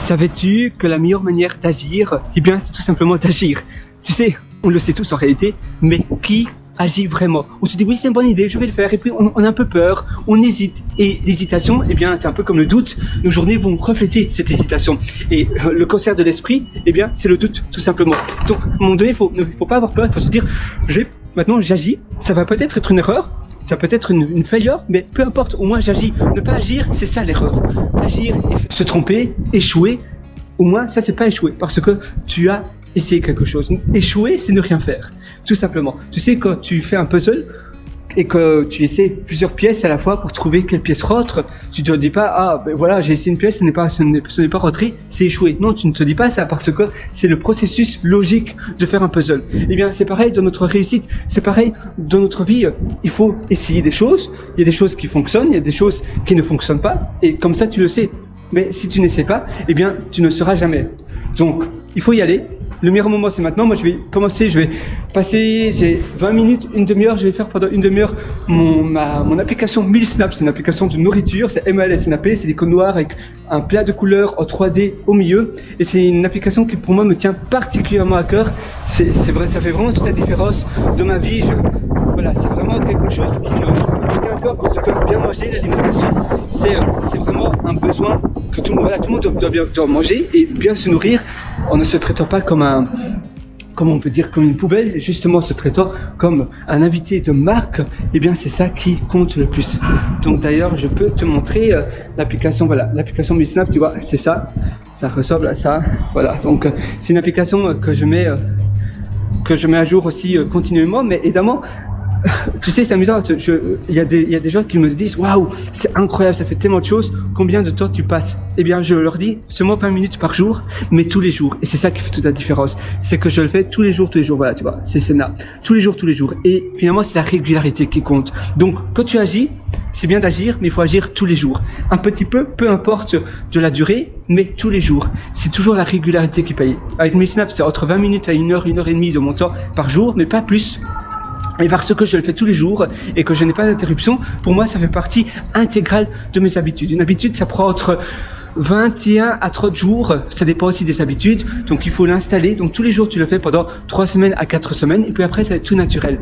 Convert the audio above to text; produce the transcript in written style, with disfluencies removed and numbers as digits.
Savais-tu que la meilleure manière d'agir, eh bien, c'est tout simplement d'agir. Tu sais, on le sait tous en réalité, mais qui agit vraiment? On se dit oui, c'est une bonne idée, je vais le faire, et puis on a un peu peur, on hésite. Et l'hésitation, eh bien, c'est un peu comme le doute. Nos journées vont refléter cette hésitation. Et le cancer de l'esprit, eh bien, c'est le doute, tout simplement. Donc, à un moment donné, il faut pas avoir peur, il faut se dire, maintenant j'agis, ça va peut-être être une erreur, ça peut être une failure, mais peu importe, au moins j'agis. Ne pas agir, c'est ça l'erreur. Agir et se tromper, échouer, au moins ça c'est pas échouer, parce que tu as essayé quelque chose. Échouer, c'est ne rien faire, tout simplement. Tu sais, quand tu fais un puzzle et que tu essaies plusieurs pièces à la fois pour trouver quelle pièce rentre, tu te dis pas, ah ben voilà, j'ai essayé une pièce, ce n'est pas rentré, c'est échoué. Non, tu ne te dis pas ça, parce que c'est le processus logique de faire un puzzle. Eh bien, c'est pareil dans notre réussite, c'est pareil dans notre vie. Il faut essayer des choses, il y a des choses qui fonctionnent, il y a des choses qui ne fonctionnent pas, et comme ça tu le sais. Mais si tu n'essaies pas, eh bien, tu ne sauras jamais. Donc, il faut y aller. Le meilleur moment, c'est maintenant. Moi, je vais commencer, je vais passer, j'ai 20 minutes, une demi-heure, je vais faire pendant une demi-heure mon application MillSnap. C'est une application de nourriture, c'est MLSNAP, c'est des codes noirs avec un plat de couleurs en 3D au milieu. Et c'est une application qui, pour moi, me tient particulièrement à cœur. C'est vrai, ça fait vraiment toute la différence de ma vie. Voilà, c'est vraiment quelque chose qui me tient à cœur, parce que bien manger, l'alimentation, c'est vraiment un besoin que tout le monde doit manger et bien se nourrir en ne se traitant pas comme on peut dire, comme une poubelle, et justement se traitant comme un invité de marque. Eh bien, c'est ça qui compte le plus. Donc d'ailleurs, je peux te montrer l'application, voilà, l'application MillSnap, tu vois, c'est ça, ça ressemble à ça, voilà. Donc c'est une application que je mets à jour aussi continuellement, mais évidemment, tu sais, c'est amusant, il y a des gens qui me disent waouh, c'est incroyable, ça fait tellement de choses, combien de temps tu passes? Eh bien, je leur dis seulement 20 minutes par jour, mais tous les jours. Et c'est ça qui fait toute la différence. C'est que je le fais tous les jours, voilà, tu vois, c'est ça. Tous les jours. Et finalement, c'est la régularité qui compte. Donc, quand tu agis, c'est bien d'agir, mais il faut agir tous les jours. Un petit peu importe de la durée, mais tous les jours. C'est toujours la régularité qui paye. Avec MillSnap, c'est entre 20 minutes à 1 heure et demie de mon temps par jour, mais pas plus. Et parce que je le fais tous les jours et que je n'ai pas d'interruption, pour moi, ça fait partie intégrale de mes habitudes. Une habitude, ça prend entre 21 à 30 jours, ça dépend aussi des habitudes, donc il faut l'installer. Donc tous les jours, tu le fais pendant 3 semaines à 4 semaines, et puis après, ça va être tout naturel.